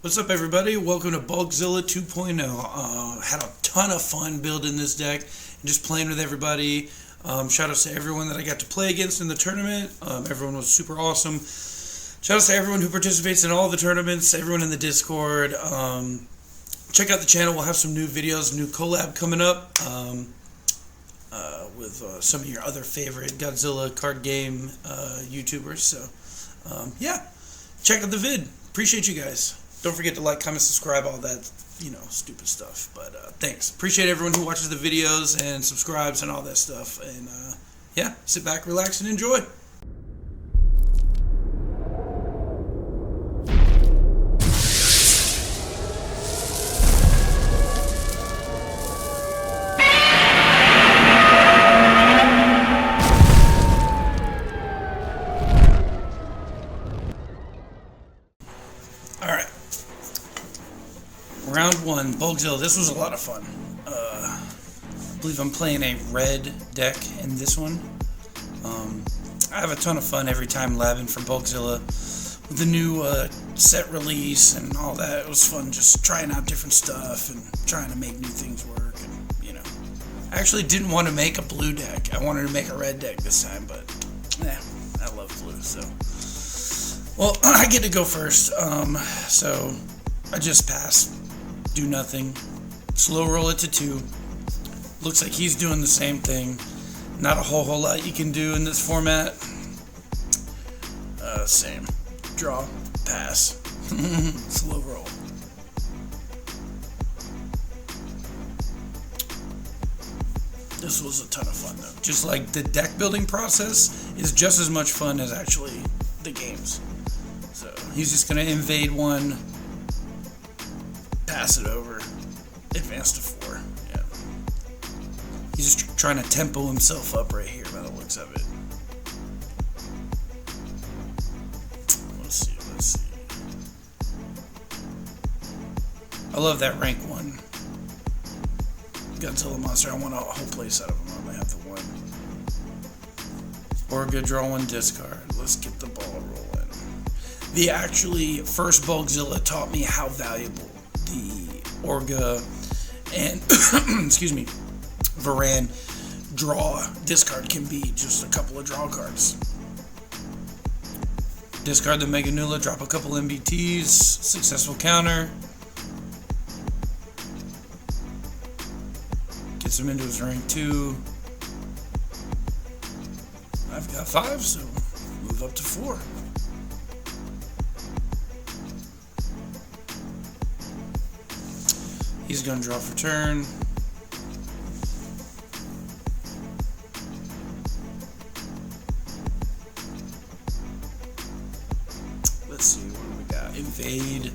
What's up, everybody? Welcome to BulkZilla 2.0. Had a ton of fun building this deck and just playing with everybody. Shout out to everyone that I got to play against in the tournament. Everyone was super awesome. Shout out to everyone who participates in all the tournaments, everyone in the Discord. Check out the channel. We'll have some new videos, new collab coming up with some of your other favorite Godzilla card game YouTubers. So, yeah, check out the vid. Appreciate you guys. Don't forget to like, comment, subscribe, all that, stupid stuff. But thanks. Appreciate everyone who watches the videos and subscribes and all that stuff. And yeah, sit back, relax, and enjoy. Alright. Round one, BulkZilla. This was a lot of fun. I believe I'm playing a red deck in this one. I have a ton of fun every time labbing for BulkZilla with the new set release and all that. It was fun just trying out different stuff and trying to make new things work. And I actually didn't want to make a blue deck. I wanted to make a red deck this time, but I love blue, so. Well, I get to go first, so I just pass, do nothing, slow roll it to 2. Looks like he's doing the same thing. Not a whole lot you can do in this format. Same. Draw, pass, slow roll. This was a ton of fun, though. Just like the deck building process is just as much fun as actually the games. So he's just going to invade one, pass it over, advance to 4. Yeah. He's just trying to tempo himself up right here by the looks of it. Let's see. I love that rank 1 Godzilla monster. I want a whole place out of him. I only have the 1. Orga, draw 1, discard. Let's get the ball rolling. The actually first BulkZilla taught me how valuable the Orga and excuse me, Varan draw discard can be. Just a couple of draw cards. Discard the Mega Nula, drop a couple MBTs, successful counter. Gets him into his rank 2. I've got 5, so move up to 4. He's going to draw for turn. Let's see, what do we got? Invade.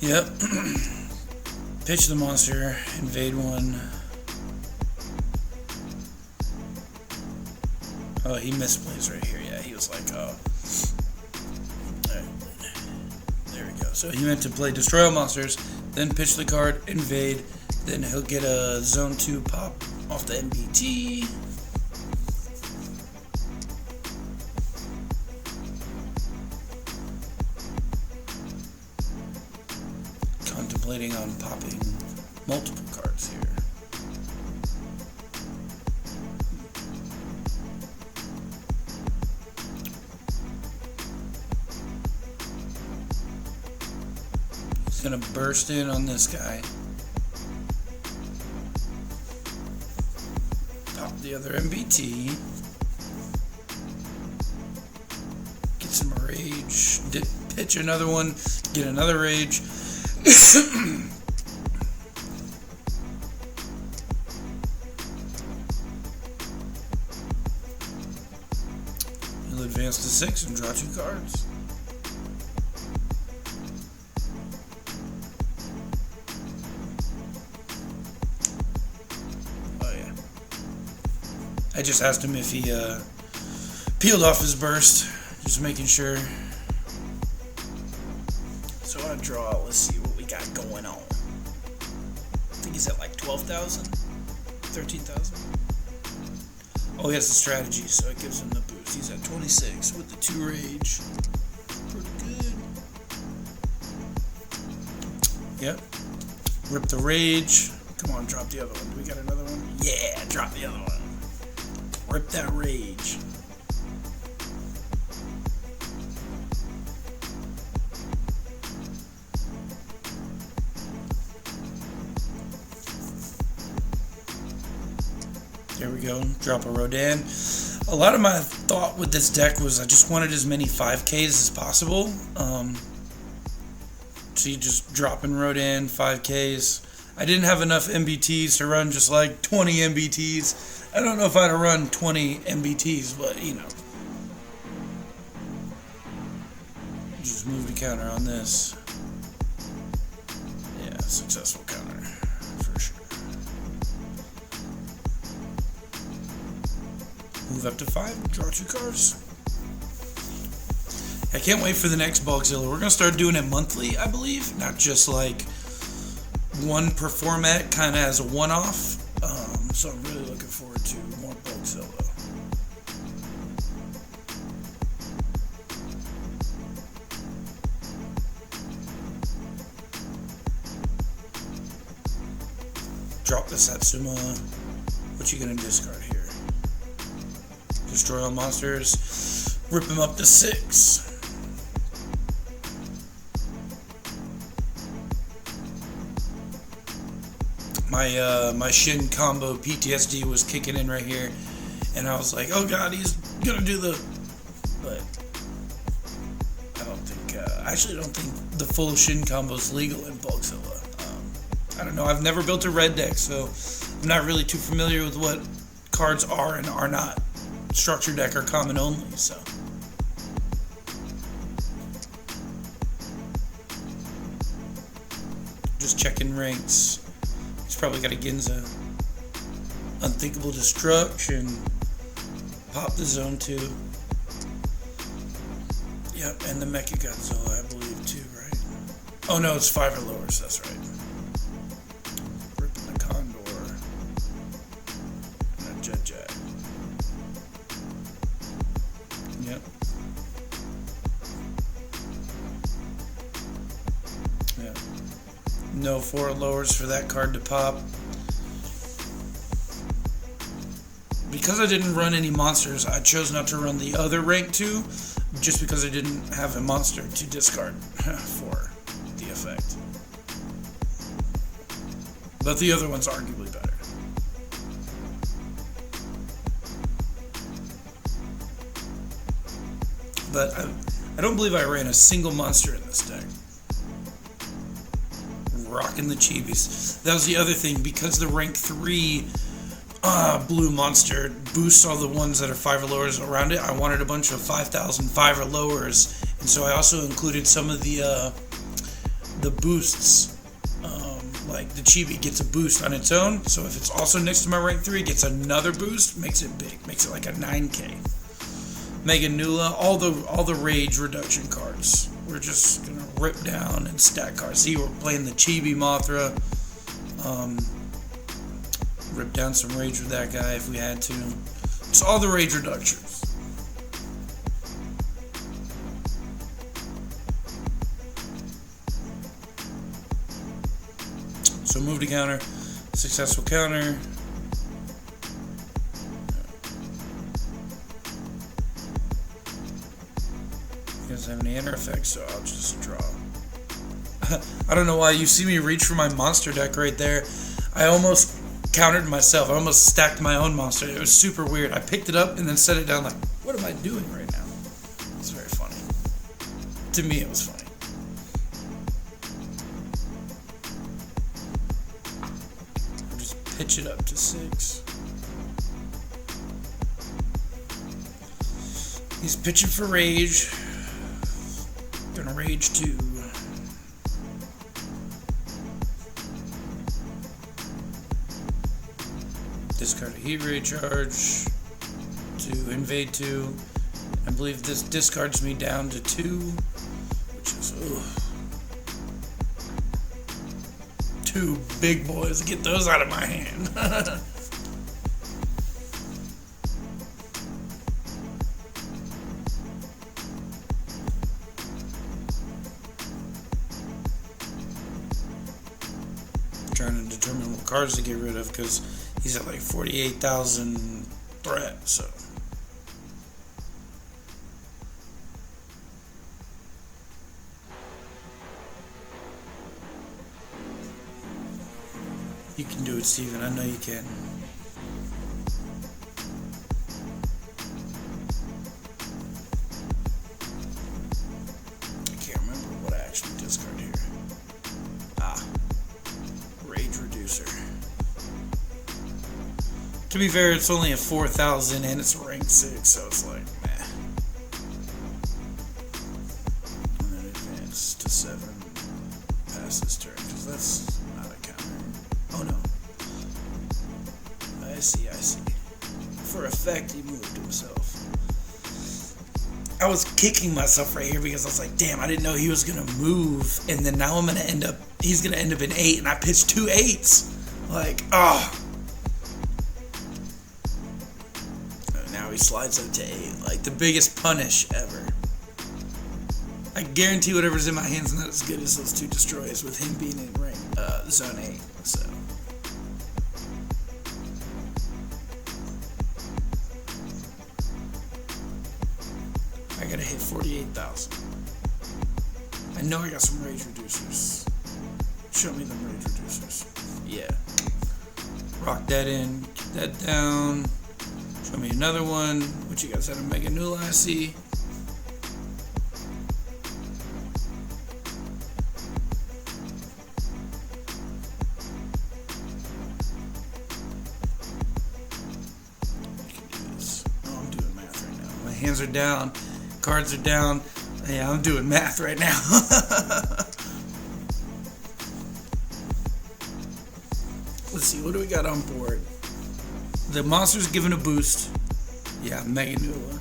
Yep. Pitch the monster. Invade 1. Oh, he misplays right here. Yeah, he was like, oh. Alright. There we go. So he meant to play destroy all monsters, then pitch the card, invade, then he'll get a zone 2 pop off the MBT. Contemplating on popping multiple cards here. He's gonna burst in on this guy. Pop the other MBT. Get some rage. Pitch another one. Get another rage. He'll advance to 6 and draw 2 cards. I just asked him if he peeled off his burst, just making sure. So I draw, let's see what we got going on. I think he's at like 12,000, 13,000. Oh, he has a strategy, so it gives him the boost. He's at 26 with the 2 rage. Pretty good. Yep. Rip the rage. Come on, drop the other one. Do we got another one? Yeah, drop the other one. Rip that rage. There we go. Drop a Rodan. A lot of my thought with this deck was I just wanted as many 5Ks as possible. So you just drop in Rodan, 5Ks. I didn't have enough MBTs to run just like 20 MBTs. I don't know if I'd have run 20 MBTs, but you know. Just move the counter on this. Yeah, successful counter for sure. Move up to 5, draw 2 cards. I can't wait for the next BulkZilla. We're going to start doing it monthly, I believe. Not just like one per format, kind of as a one-off. So I'm really looking forward to more BulkZilla. Drop the Satsuma. What you going to discard here? Destroy all monsters. Rip him up to 6. My Shin combo PTSD was kicking in right here, and I was like, oh god, he's gonna do the... But I don't think, I actually don't think the full Shin combo is legal in BulkZilla. I don't know, I've never built a red deck, so I'm not really too familiar with what cards are and are not structure deck or common only, so... Just checking ranks. He's probably got a Ginza. Unthinkable Destruction. Pop the Zone 2. Yep, and the Mecha Godzilla, I believe, too, right? Oh no, it's 5 or lower, so that's right. Ripping the Condor. And a Jet Jack. Yep. Yeah. No 4 lowers for that card to pop. Because I didn't run any monsters, I chose not to run the other rank 2, just because I didn't have a monster to discard for the effect. But the other one's arguably better. But I don't believe I ran a single monster in this deck. Rocking the chibis. That was the other thing, because the rank 3 blue monster boosts all the ones that are 5 or lowers around it. I wanted a bunch of 5,000 5 or lowers, and so I also included some of the boosts. Like the chibi gets a boost on its own, so if it's also next to my rank 3, it gets another boost, makes it big, makes it like a 9K. Mega Nula, all the rage reduction cards. We're just gonna rip down and stack cards. See, we're playing the Chibi Mothra. Rip down some rage with that guy if we had to. It's all the rage reductions. So move to counter, successful counter. Doesn't have any inner effects, so I'll just draw. I don't know why you see me reach for my monster deck right there. I almost countered myself. I almost stacked my own monster. It was super weird. I picked it up and then set it down like, what am I doing right now? It's very funny. To me, it was funny. I'll just pitch it up to 6. He's pitching for rage. Gonna rage 2. Discard a heat ray charge to invade 2. I believe this discards me down to 2, which is 2 big boys. Get those out of my hand. trying to determine what cards to get rid of because he's at like 48,000 threat, so. You can do it, Steven. I know you can. I can't remember what I actually discard here. Rage Reducer. To be fair, it's only a 4,000 and it's rank 6, so it's like, meh. And then advance to 7 past this turn, because that's not a counter. Oh no. I see. For effect, he moved himself. I was kicking myself right here because I was like, damn, I didn't know he was going to move. And then now he's going to end up in 8, and I pitched 2 8s. Like, Now he slides up to 8. Like, the biggest punish ever. I guarantee whatever's in my hand's not as good as those 2 destroys with him being in zone 8. So. I gotta hit 48,000. I know I got some rage reducers. Show me them rage reducers. Yeah. Rock that in, get that down. Show me another one. What you guys had a Mega Nula, I see. You can do this. Oh, I'm doing math right now. My hands are down. Cards are down. Yeah, I'm doing math right now. Let's see, what do we got on board? The monster's given a boost. Yeah, Mega Nula.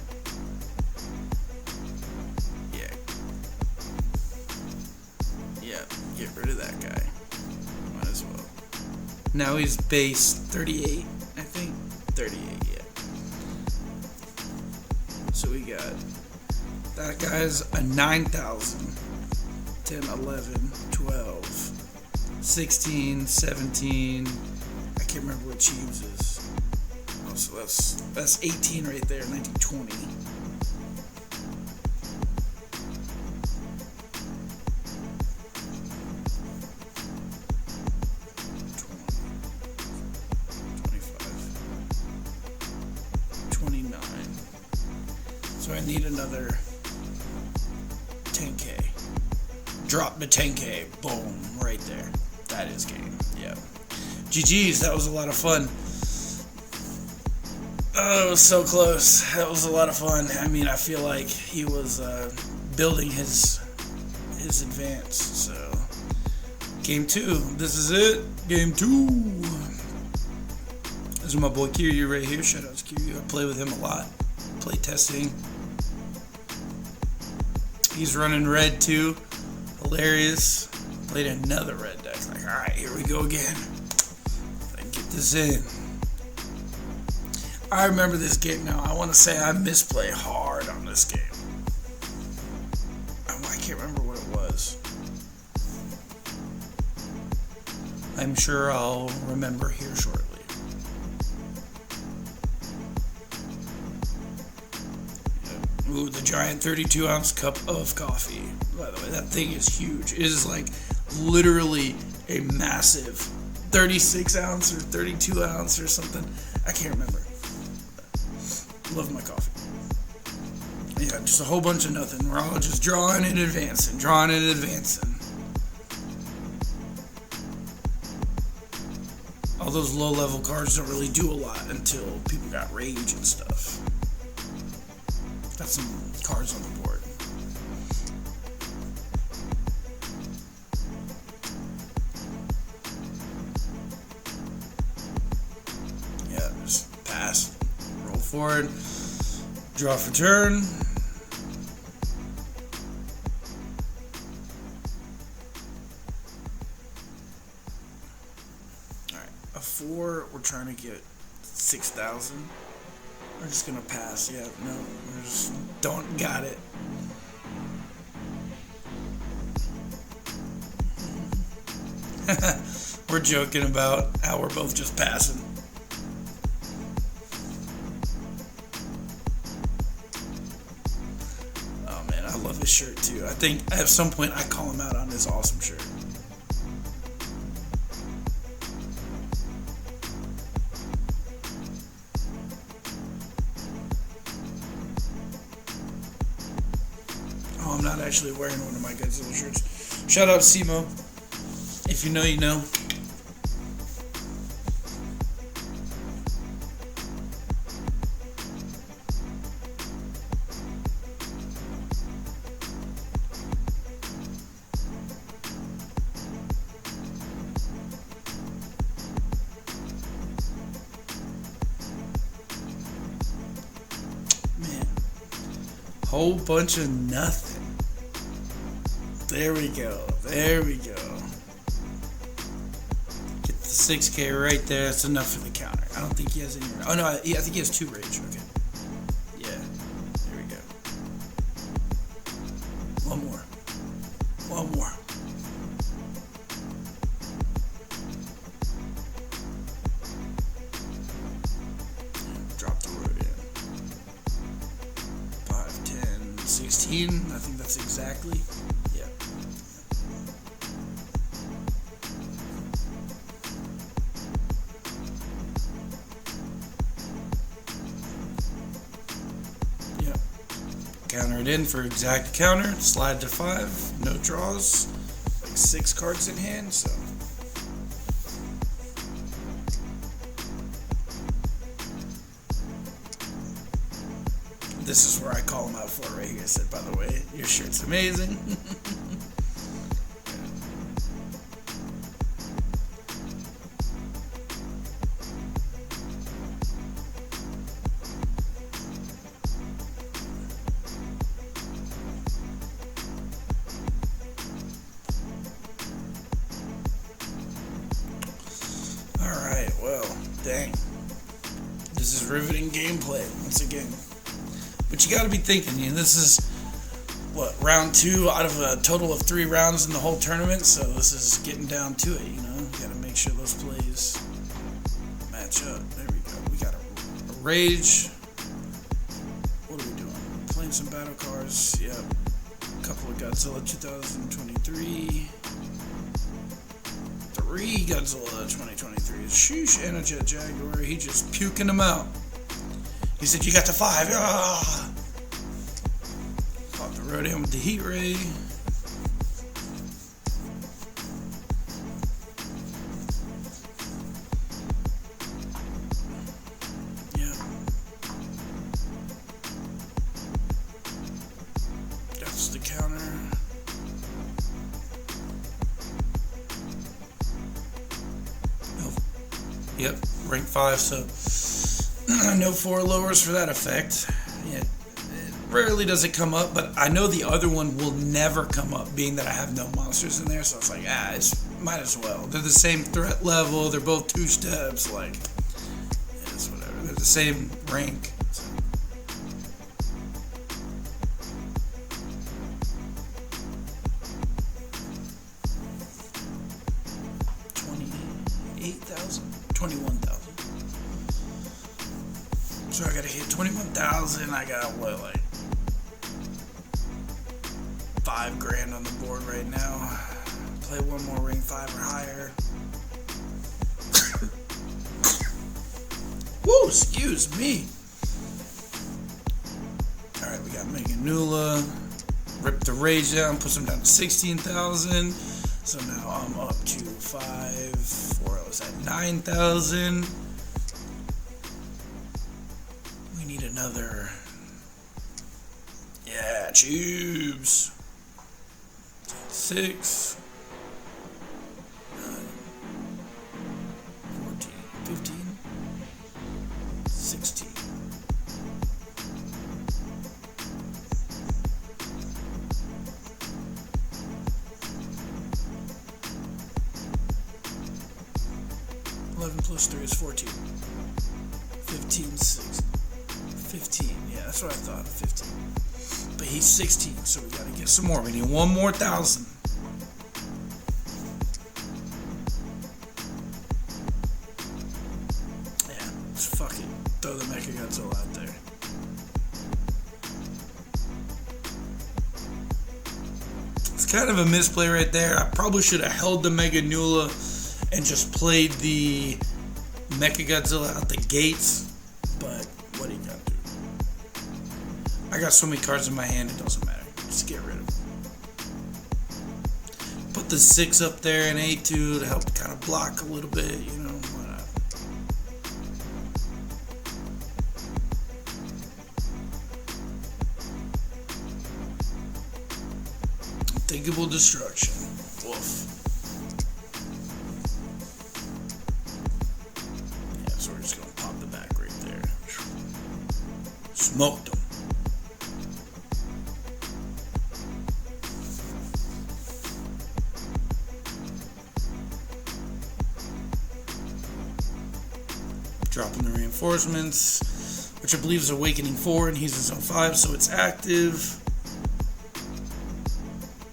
Yeah, get rid of that guy. Might as well. Now he's base 38, I think. 38, yeah. So we got... That guy's a 9,000, 10, 11, 12, 16, 17. I can't remember what she uses. Oh, so that's 18 right there, 19, 20. 29. So I need another 10K. Drop the 10K. Boom. Right there. That is game. Yeah. GG's. That was a lot of fun. Oh, it was so close. That was a lot of fun. I mean, I feel like he was building his advance. So, game 2. This is it. Game 2. This is my boy Kiryu right here. Shout out to Kiryu. I play with him a lot. Play testing. He's running red too. Hilarious. Played another red deck. Like, alright, here we go again. Let's get this in. I remember this game now. I want to say I misplay hard on this game. I can't remember what it was. I'm sure I'll remember here shortly. Ooh, the giant 32-ounce cup of coffee. By the way, that thing is huge. It is like literally a massive 36-ounce or 32-ounce or something. I can't remember. Love my coffee. Yeah, just a whole bunch of nothing. We're all just drawing and advancing, drawing and advancing. All those low-level cards don't really do a lot until people got rage and stuff. Got some cards on the board. Yeah, just pass, roll forward, draw for turn. Alright, a 4, we're trying to get 6,000. We're just gonna pass. Yeah, no, we just don't got it. We're joking about how we're both just passing. Oh man, I love his shirt too. I think at some point I call him out on his awesome shirt. Oh, I'm not actually wearing one of my Godzilla shirts. Shout out Simo. If you know, you know. Man, whole bunch of nothing. There we go. There we go. Get the 6K right there. That's enough for the counter. I don't think he has any. Oh no, I think he has 2 rage. Okay. Yeah. There we go. One more. One more. Drop the road in. 5, 10, 16. I think that's exactly. Yeah. Yep. Counter it in for exact counter. Slide to 5. No draws. Like 6 cards in hand, so. This is where I call him out for right here. I said, by the way, your shirt's amazing. Alright, well, dang. This is riveting gameplay, once again. But you gotta be thinking, this is, what, round 2 out of a total of 3 rounds in the whole tournament, so this is getting down to it, You gotta make sure those plays match up. There we go. We got a rage. What are we doing? Playing some battle cards, yep. A couple of Godzilla 2023. 3 Godzilla 2023. Sheesh, and a Jet Jaguar. He just puking them out. He said, you got the 5. Ah! Pop the road in with the heat ray. Yeah. That's the counter. Oh. Yep, rank 5, so no 4 lowers for that effect. Yeah, it rarely does it come up, but I know the other one will never come up, being that I have no monsters in there, so it's like, might as well. They're the same threat level, they're both 2 steps, like, it's whatever. They're the same rank. So. $21,000. So I gotta hit 21,000. I got what, like 5 grand on the board right now. Play one more ring 5 or higher. Woo, excuse me. Alright, we got Meganula. Rip the rage down, puts him down to 16,000. So now I'm up to 5, 4, I was at 9,000. We need another. Yeah, tubes. 6, 9, 14, 15, 16. Plus 3 is 14. 15, 6. 15. Yeah, that's what I thought. 15. But he's 16, so we gotta get some more. We need one more 1,000. Throw the Mecha Godzilla out there. It's kind of a misplay right there. I probably should have held the Mega Nula and just played the Mecha Godzilla out the gates. But what are you gonna do? I got so many cards in my hand, it doesn't matter. Just get rid of them. Put the 6 up there and 8-2 to help kind of block a little bit, you know. Why not? Unthinkable destruction. Woof. Yeah, so we're just gonna pop the back right there. Smoked them. Dropping the reinforcements, which I believe is Awakening 4, and he's in zone 5, so it's active.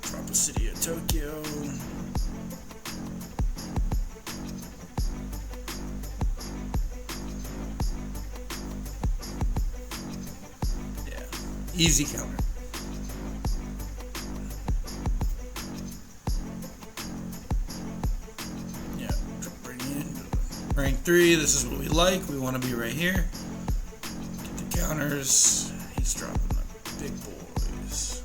Drop a City of Tokyo. Yeah, easy counter. Yeah, bring in. Rank 3, this is what we like. We want to be right here. Get the counters. He's dropping the big boys.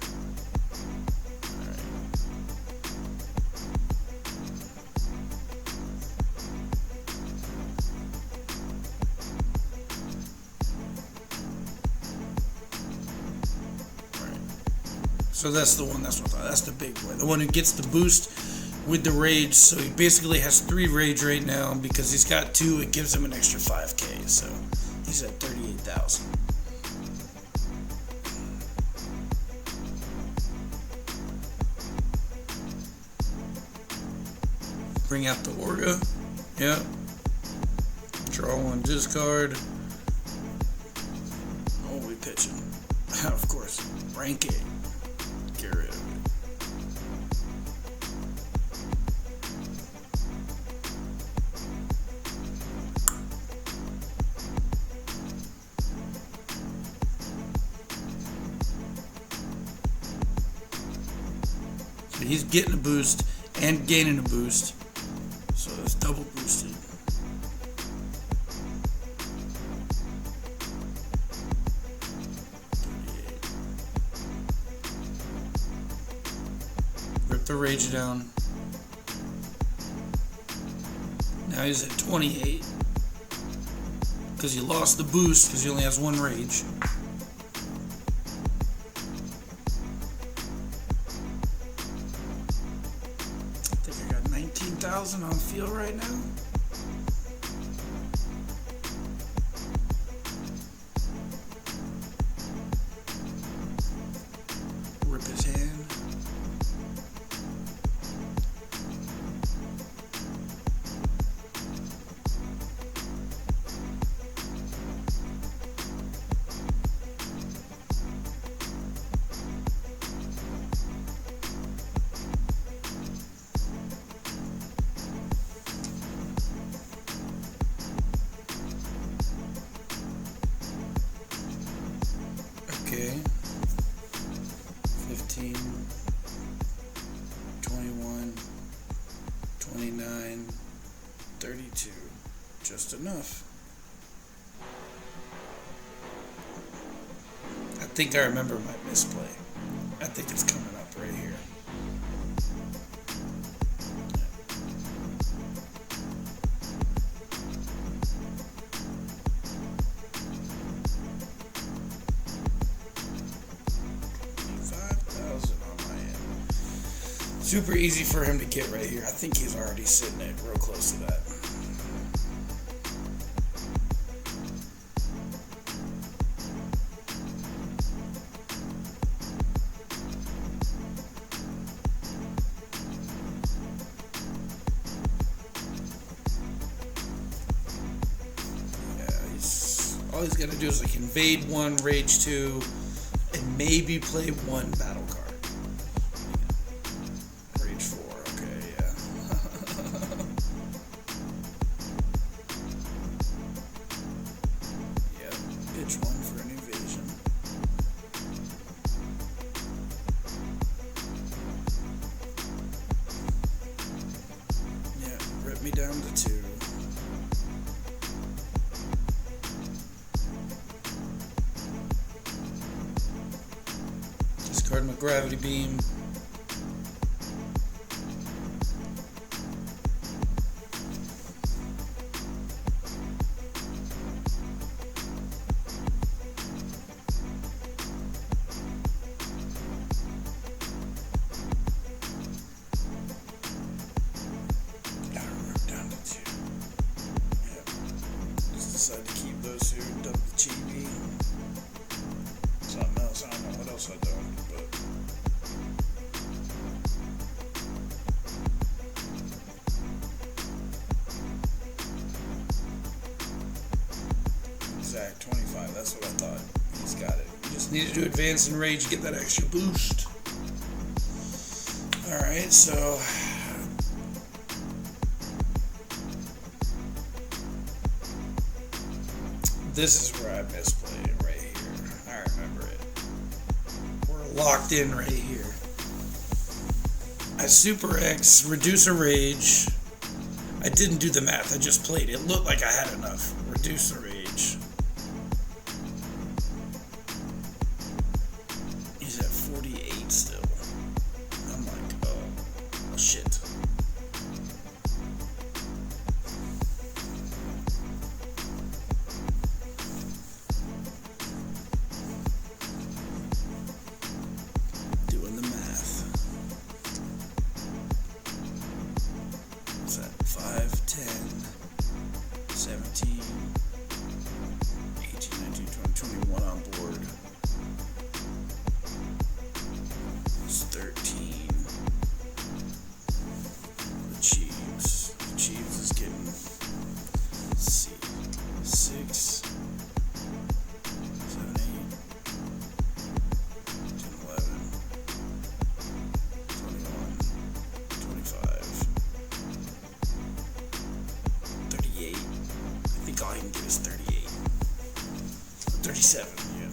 Alright. So that's the one, that's the big boy. The one who gets the boost with the rage. So he basically has 3 rage right now. Because he's got 2, it gives him an extra 5k. So he's at 38,000. Bring out the Orga. Yep. Draw 1 discard. Oh, we pitching. Of course. Rank 8. Get rid of it. So he's getting a boost and gaining a boost. So it's double boosted. Rip the rage down. Now he's at 28. Because he lost the boost because he only has 1 rage. I think I got 19,000 on field right now. Rip his hand. Okay. 15, 21, 29, 32. Just enough. I think I remember my misplay. I think it's coming up right here. Super easy for him to get right here. I think he's already sitting it real close to that. Yeah, all he's got to do is like invade 1, rage 2, and maybe play 1 battle card. me down to 2. Discard my gravity beam. Decided to keep those two, dump the chibi. Something else, I don't know what else I done, but exact 25, that's what I thought. He's got it. You just needed to advance in rage, get that extra boost. Alright, so this is where I misplayed it right here. I remember it. We're locked in right here. I Super X, reduce a rage. I didn't do the math, I just played. It looked like I had enough. Reduce the rage. He's at 48 still. I'm like, oh shit. Doing the math. What's that? 5, 10, 17, 18, 19, 20, 21 on board. It's 13. The Chiefs. The Chiefs is getting, let's see, 6, 7, 8, 10, 11, 21, 25, 38. I think all I can get is 38. 37, yeah.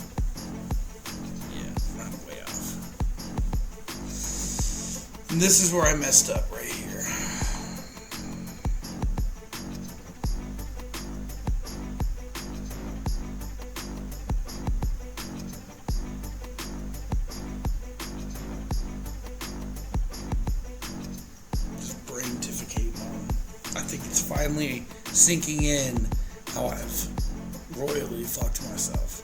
Yeah, I'm way off. And this is where I messed up right here. Just brain-tificating on. I think it's finally sinking in how I've royally fucked myself.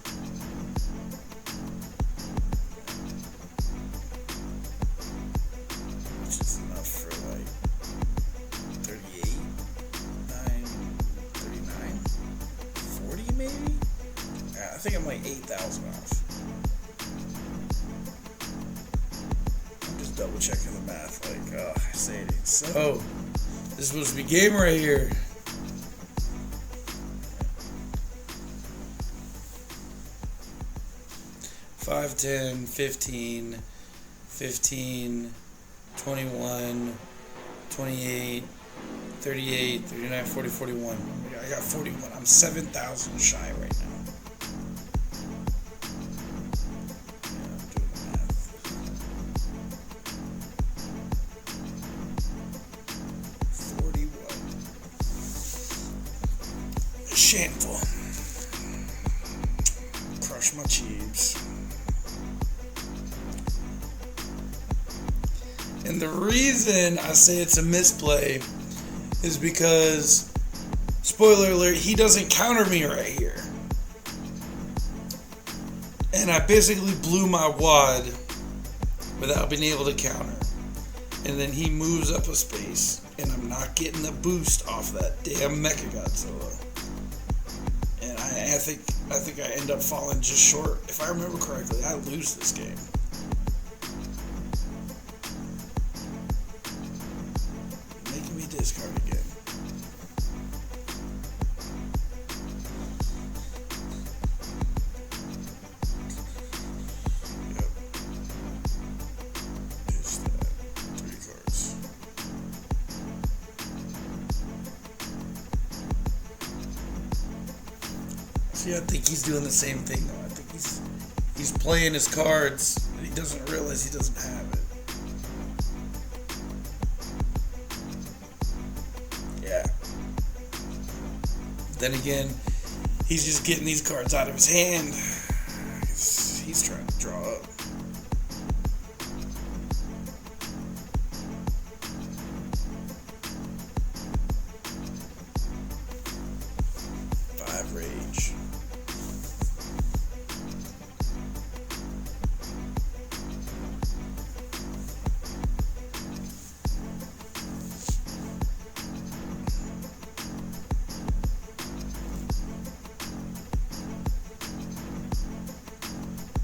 Which is enough for like 38, 9, 39, 40 maybe? Yeah, I think I'm like 8,000 off. I'm just double checking the math, like, I say it. So, this is supposed to be game right here. Five, 10, 15, 15, 21, 28, 38, 39, 40, 41. I got 41. I'm 7,000 shy right now. Yeah, I'm doing the math. 41. Shameful. Crush my cheebs. And the reason I say it's a misplay is because, spoiler alert, he doesn't counter me right here. And I basically blew my wad without being able to counter. And then he moves up a space, and I'm not getting the boost off that damn Mecha Godzilla. And I think I end up falling just short. If I remember correctly, I lose this game. Discard again. Yep. Just that. 3 cards. See, I think he's doing the same thing though. I think he's playing his cards and he doesn't realize he doesn't have it. Yeah, Then again, he's just getting these cards out of his hand. He's trying to draw up. Rage.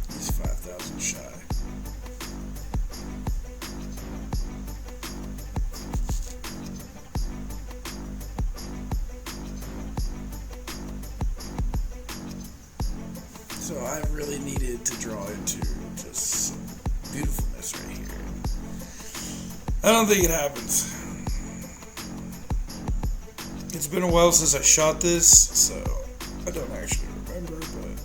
He's 5,000 shy. So I really needed to draw into just some beautifulness right here. I don't think it happens. It's been a while since I shot this, so I don't actually remember, but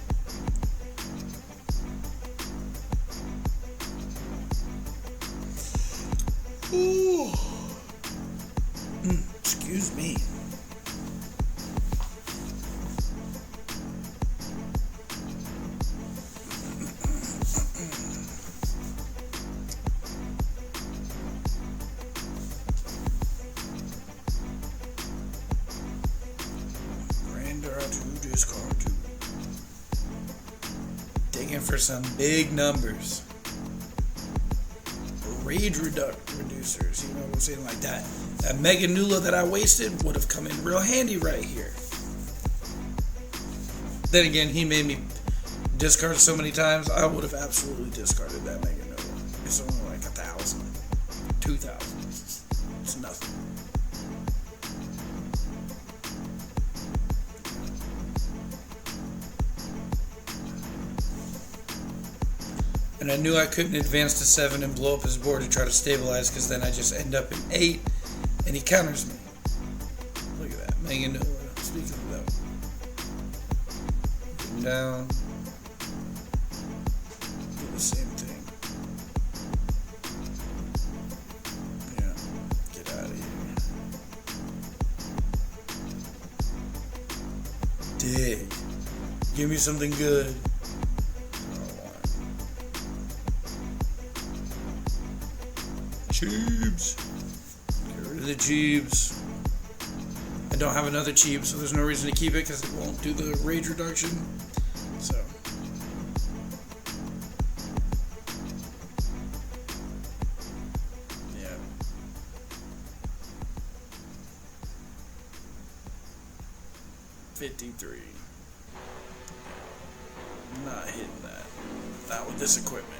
ooh. Excuse me. To discard two. Digging for some big numbers. Rage reducers, you know what I'm saying? Like that. That Mega Nula that I wasted would have come in real handy right here. Then again, he made me discard so many times, I would have absolutely discarded that Mega Nula. It's only like 1,000, 2,000. It's nothing. And I knew I couldn't advance to 7 and blow up his board to try to stabilize, because then I just end up in 8 and he counters me. Look at that. Mega Nula. Speaking of that. Get him down. Do the same thing. Yeah. Get out of here. Dig. Give me something good. Cheebs. Get rid of the Cheebs. I don't have another Cheeb, so there's no reason to keep it because it won't do the rage reduction. So. Yeah. $53. I'm not hitting that. Not with this equipment.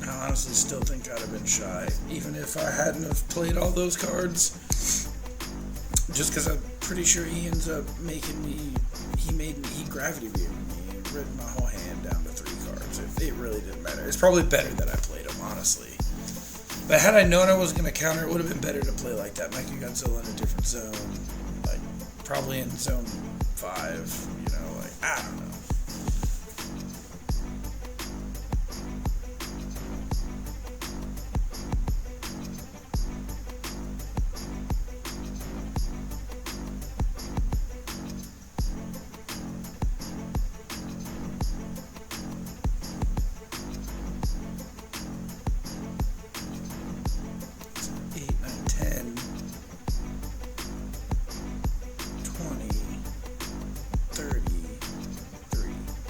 I honestly still think I'd have been shy, even if I hadn't have played all those cards. Just because I'm pretty sure he ends up making me. He gravity beamed me and ripped my whole hand down to 3 cards. It really didn't matter. It's probably better that I played him, honestly. But had I known I wasn't going to counter, it would have been better to play like that. Make Godzilla in a different zone, like probably in zone 5. You know, like I don't know.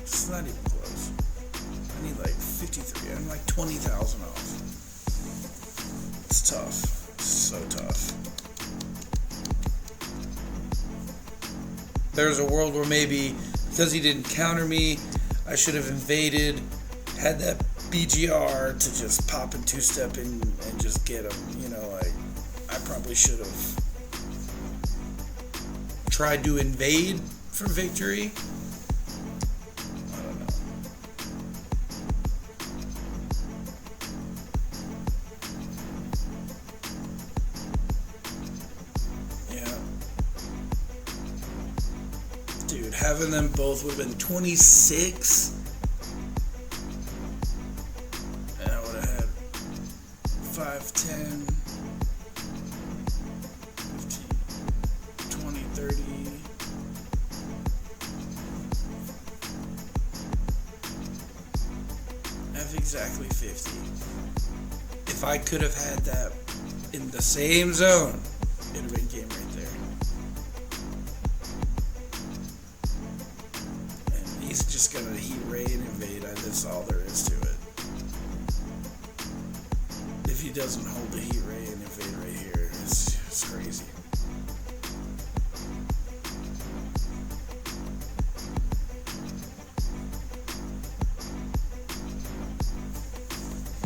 It's not even close. I need like 53. I'm like 20,000 off. It's tough. It's so tough. There's a world where maybe because he didn't counter me, I should have invaded, had that BGR to just pop and 2-step in and just get him. You know, like I probably should have tried to invade for victory. Dude, having them both would have been 26. 10, 15, 20, 30. I have exactly 50. If I could have had that in the same zone, it would have been game right there. And he's just gonna heat ray and invade. That's all there is to it. If he doesn't hold the heat ray and invade right here, it's crazy.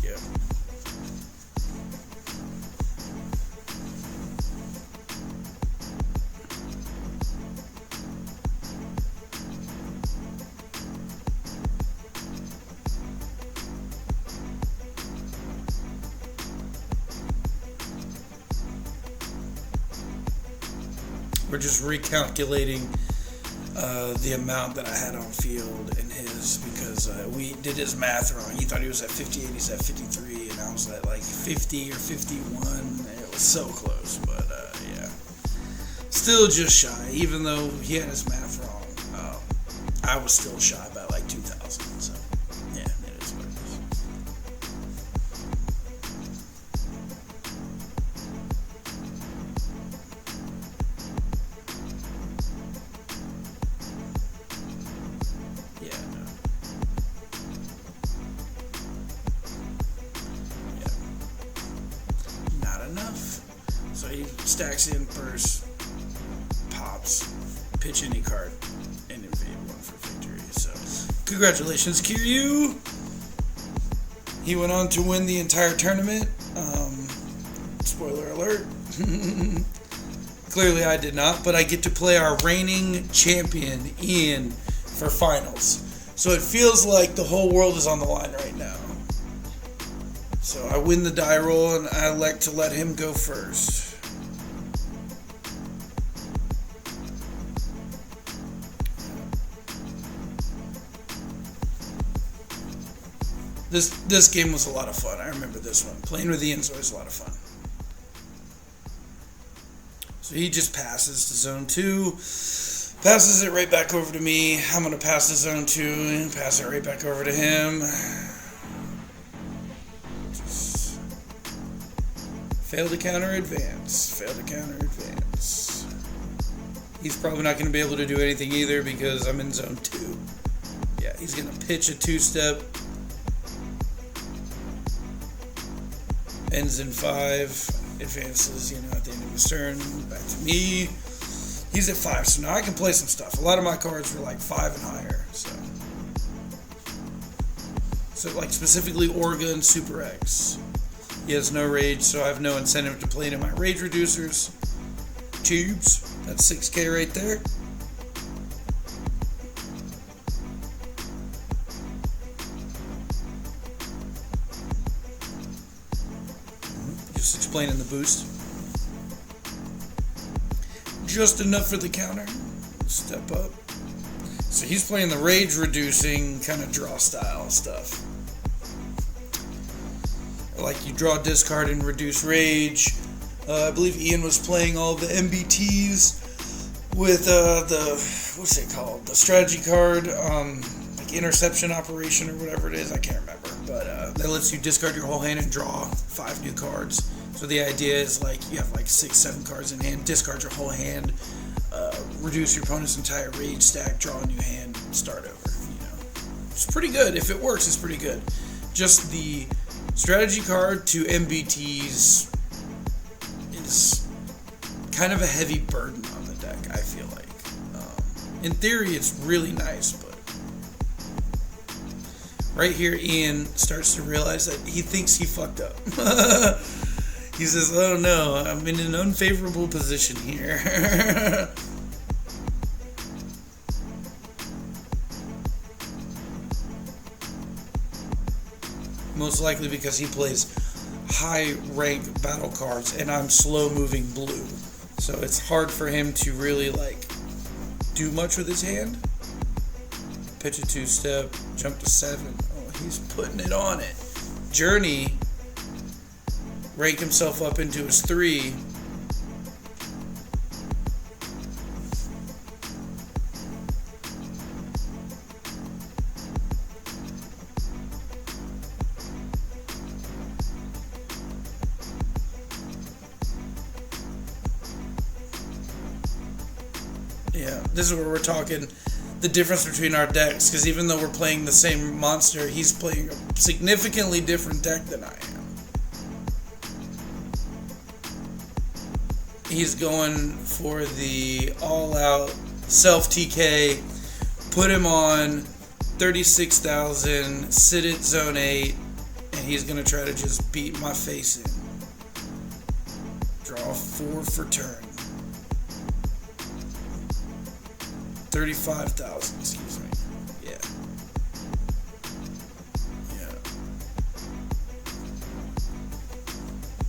Yeah. We're just recalculating the amount that I had on field in his, because we did his math wrong. He thought he was at 58, he's at 53, and I was at like 50 or 51. It was so close, but yeah. Still just shy, even though he had his math wrong. I was still shy by like 2,000, so yeah, it is what it is. Yeah, no. Yeah. Not enough. So he stacks in first, pops, pitch any card, and invade one for victory. So, congratulations, Kiryu! He went on to win the entire tournament. Spoiler alert. Clearly I did not, but I get to play our reigning champion, Ian, for finals. So it feels like the whole world is on the line right now. So I win the die roll, and I elect to let him go first. This game was a lot of fun. I remember this one. Playing with Ian's always a lot of fun. So he just passes to zone 2. Passes it right back over to me. I'm going to pass to zone 2 and pass it right back over to him. Just fail to counter advance. Fail to counter advance. He's probably not going to be able to do anything either because I'm in zone 2. Yeah, he's going to pitch a 2-step. Ends in 5. Advances, at the end of his turn. Back to me. He's at 5, so now I can play some stuff. A lot of my cards were like 5 and higher, so like specifically Orga and Super X. He has no rage, so I have no incentive to play into my rage reducers. Tubes. That's 6k right there. Just explaining the boost. Just enough for the counter. Step up. So he's playing the rage reducing kind of draw style stuff. Like you draw a discard and reduce rage. I believe Ian was playing all the MBTs with what's it called? The strategy card, like interception operation or whatever it is. I can't remember. But that lets you discard your whole hand and draw 5 new cards. So the idea is like you have like 6-7 cards in hand, discard your whole hand, reduce your opponent's entire rage stack, draw a new hand, start over. It's pretty good. If it works, it's pretty good. Just the strategy card to MBTs is kind of a heavy burden on the deck, I feel like. In theory, it's really nice, but right here, Ian starts to realize that he thinks he fucked up. He says, oh no, I'm in an unfavorable position here. Most likely because he plays high rank battle cards and I'm slow moving blue. So it's hard for him to really do much with his hand. Pitch a 2-step, jump to 7. Oh, he's putting it on it. Journey rank himself up into his 3. Yeah, this is where we're talking the difference between our decks, because even though we're playing the same monster, he's playing a significantly different deck than I am. He's going for the all-out self-TK, put him on 36,000, sit at zone 8, and he's going to try to just beat my face in. Draw 4 for turn. 35,000, excuse me. Yeah.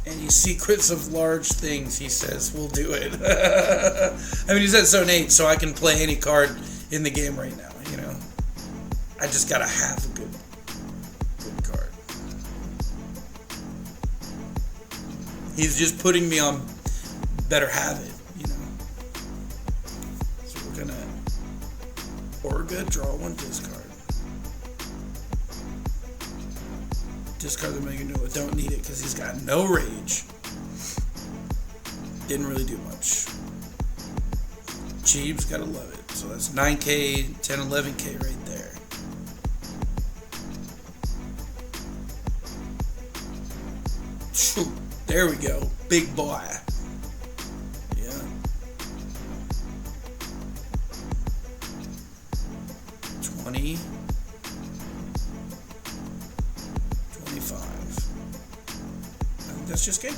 Any secrets of large things, he says, we'll do it. I mean, he's at zone 8, so I can play any card in the game right now, you know. I just gotta have a good card. He's just putting me on better have it, you know. So we're gonna Orga, draw 1 discard. Discard the Mega Nova. Don't need it because he's got no rage. Didn't really do much. Jeeb's gotta love it. So that's 9K, 10, 11K right there. There we go. Big boy. Yeah. 20. 25. I think that's just good.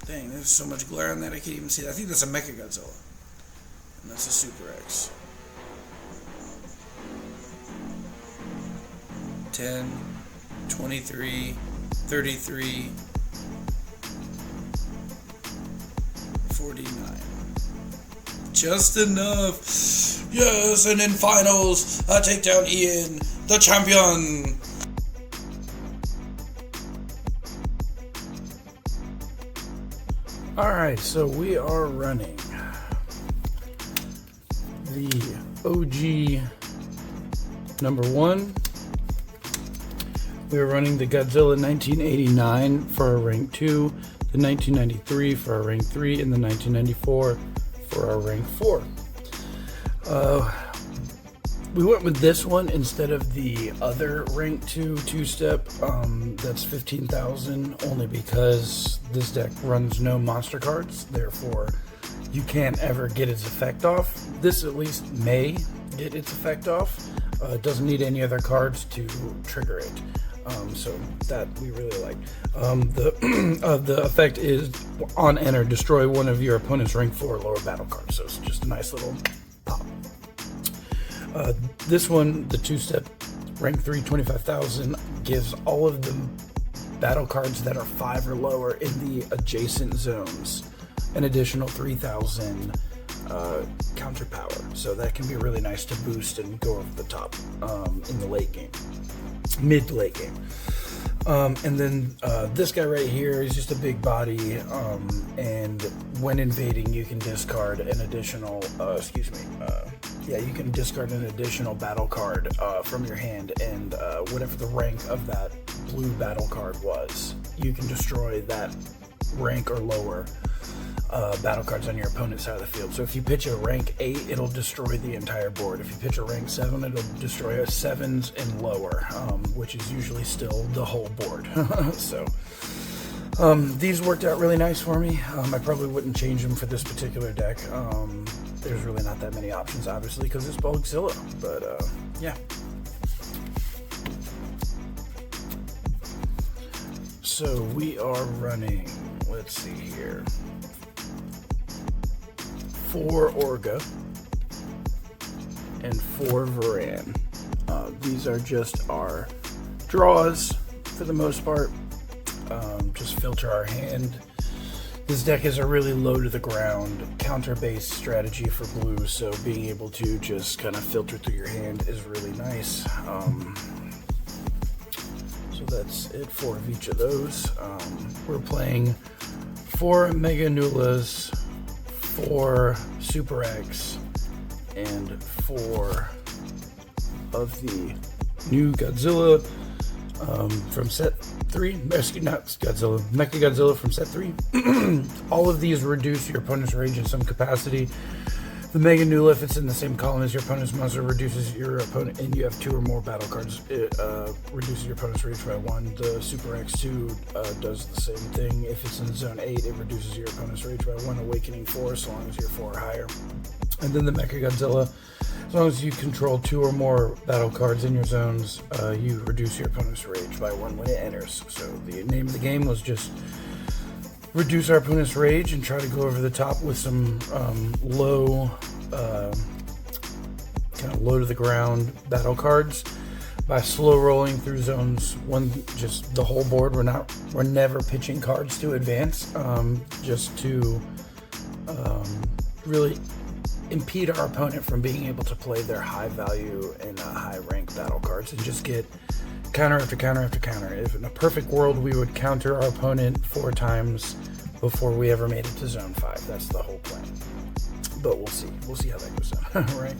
Dang, there's so much glare on that I can't even see that. I think that's a Mecha Godzilla. And that's a Super X. 10, 23, 33, 49. Just enough. Yes, and in finals, I take down Ian, the champion. Alright, so we are running the OG number 1. We are running the Godzilla 1989 for our rank 2, the 1993 for our rank 3, and the 1994 for our rank 4. We went with this one instead of the other rank 2 two-step that's 15,000, only because this deck runs no monster cards, therefore you can't ever get its effect off. This at least may get its effect off. It doesn't need any other cards to trigger it. So that we really like. The effect is on enter, destroy one of your opponent's rank 4 or lower battle cards. So it's just a nice little pop. This one, the two-step rank 3, 25,000, gives all of the battle cards that are 5 or lower in the adjacent zones an additional 3,000 counter power. So that can be really nice to boost and go over the top in the late game. Mid to late game. And then this guy right here is just a big body, and when invading you can discard an additional, you can discard an additional battle card from your hand, and whatever the rank of that blue battle card was, you can destroy that rank or lower battle cards on your opponent's side of the field. So if you pitch a rank 8, it'll destroy the entire board. If you pitch a rank 7, it'll destroy a 7s and lower, which is usually still the whole board. So these worked out really nice for me. I probably wouldn't change them for this particular deck. There's really not that many options, obviously, because it's BulkZilla. But yeah. So we are running, let's see here, 4 Orga and 4 Varan. These are just our draws for the most part. Just filter our hand This deck is a really low to the ground counter-based strategy for blue, so being able to just kind of filter through your hand is really nice. So that's it for each of those. We're playing 4 Mega Nulas, 4 Super X, and 4 of the new Godzilla from set 3. Not Godzilla, Mecha Godzilla from set 3. All of these reduce your opponent's range in some capacity. The Mega Nula, if it's in the same column as your opponent's monster, reduces your opponent, and you have 2 or more battle cards, it reduces your opponent's range by 1. The Super X2 does the same thing. If it's in Zone 8, it reduces your opponent's range by 1, Awakening 4, so long as you're 4 or higher. And then the Mecha Godzilla, as long as you control 2 or more battle cards in your zones, you reduce your opponent's rage by 1 when it enters. So the name of the game was just reduce our opponent's rage and try to go over the top with some low, kind of low to the ground battle cards by slow rolling through zones. Just the whole board. We're never pitching cards to advance, just to really impede our opponent from being able to play their high value and high rank battle cards and just get counter after counter after counter. If in a perfect world we would counter our opponent 4 times before we ever made it to zone 5. That's the whole plan. But we'll see how that goes down. Right?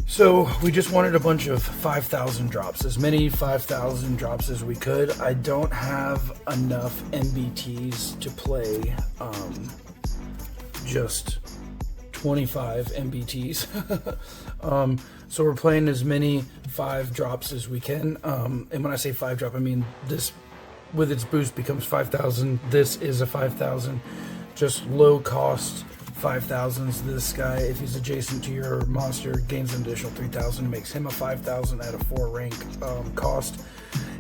So we just wanted a bunch of 5,000 drops, as many 5,000 drops as we could. I don't have enough MBTs to play just 25 MBTs. So we're playing as many 5 drops as we can. And when I say 5 drop, I mean this with its boost becomes 5,000. This is a 5,000, just low cost 5,000s. This guy, if he's adjacent to your monster, gains an additional 3,000, makes him a 5,000 at a 4 rank cost.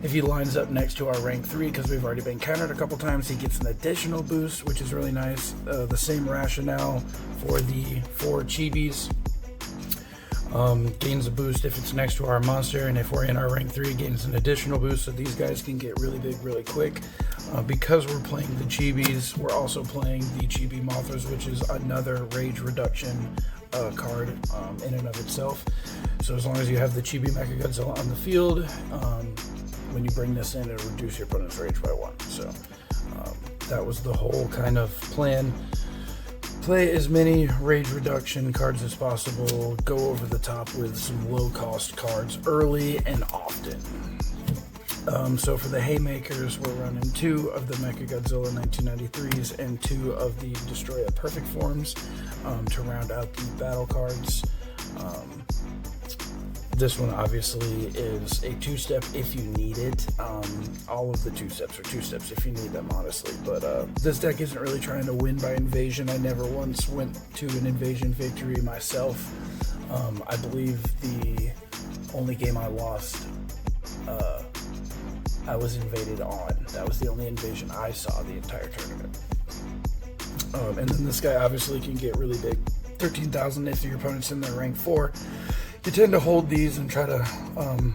If he lines up next to our rank 3, because we've already been countered a couple times, he gets an additional boost, which is really nice. The same rationale for the 4 chibis. Gains a boost if it's next to our monster, and if we're in our rank 3, gains an additional boost, so these guys can get really big really quick. Because we're playing the chibis, we're also playing the Chibi Mothras, which is another rage reduction card in and of itself. So as long as you have the Chibi Mecha Godzilla on the field, when you bring this in, it'll reduce your opponent's rage by 1. So that was the whole kind of plan. Play as many rage reduction cards as possible, go over the top with some low cost cards early and often. So for the haymakers, we're running 2 of the Mecha Godzilla 1993s and 2 of the Destroy a Perfect forms to round out the battle cards. This one obviously is a 2-step if you need it. All of the 2-steps are 2-steps if you need them, honestly. But this deck isn't really trying to win by invasion. I never once went to an invasion victory myself. I believe the only game I lost, I was invaded on. That was the only invasion I saw the entire tournament. And then this guy obviously can get really big. 13,000 if your opponent's in their rank 4. You tend to hold these and try to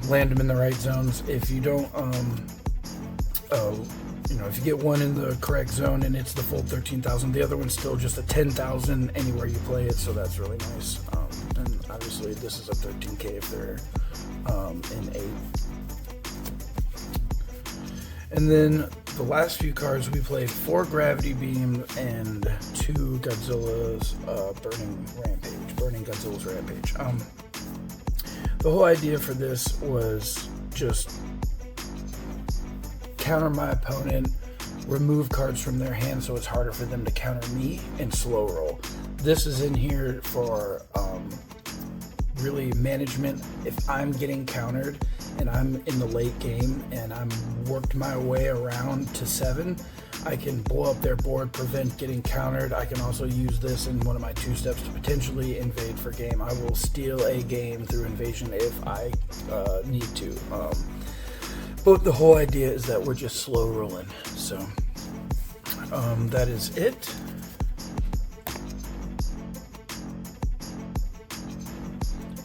land them in the right zones. If you don't, if you get one in the correct zone and it's the full 13,000, the other one's still just a 10,000 anywhere you play it, so that's really nice. And obviously this is a 13k if they're in 8. And then the last few cards we played 4 Gravity Beam and 2 Godzilla's Burning Godzilla's Rampage. The whole idea for this was just counter my opponent, remove cards from their hand so it's harder for them to counter me, and slow roll. This is in here for really management. If I'm getting countered and I'm in the late game and I'm worked my way around to 7, I can blow up their board, prevent getting countered. I can also use this in one of my 2-steps to potentially invade for game. I will steal a game through invasion if I need to. But the whole idea is that we're just slow rolling. So that is it.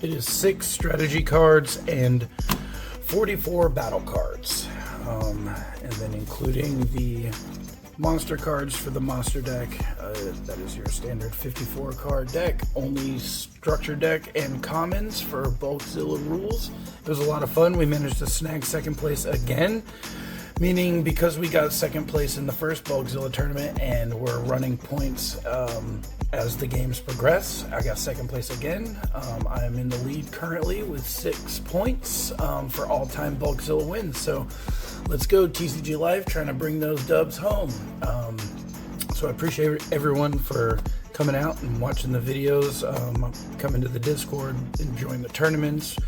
It is 6 strategy cards and 44 battle cards, and then including the monster cards for the monster deck. That is your standard 54 card deck. Only structure deck and commons for BulkZilla rules. It was a lot of fun. We managed to snag second place again, meaning because we got second place in the first BulkZilla tournament and we're running points as the games progress, I got second place again. I am in the lead currently with 6 points for all-time BulkZilla wins. So let's go, TCGL.I.F.E, trying to bring those dubs home. So I appreciate everyone for coming out and watching the videos, coming to the Discord, enjoying the tournaments.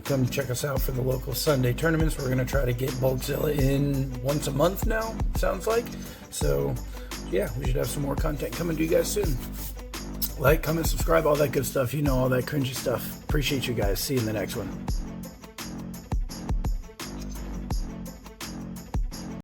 Come check us out for the local Sunday tournaments. We're going to try to get BulkZilla in once a month now, sounds like. So yeah, we should have some more content coming to you guys soon. Like, comment, subscribe, all that good stuff. You know, all that cringy stuff. Appreciate you guys. See you in the next one.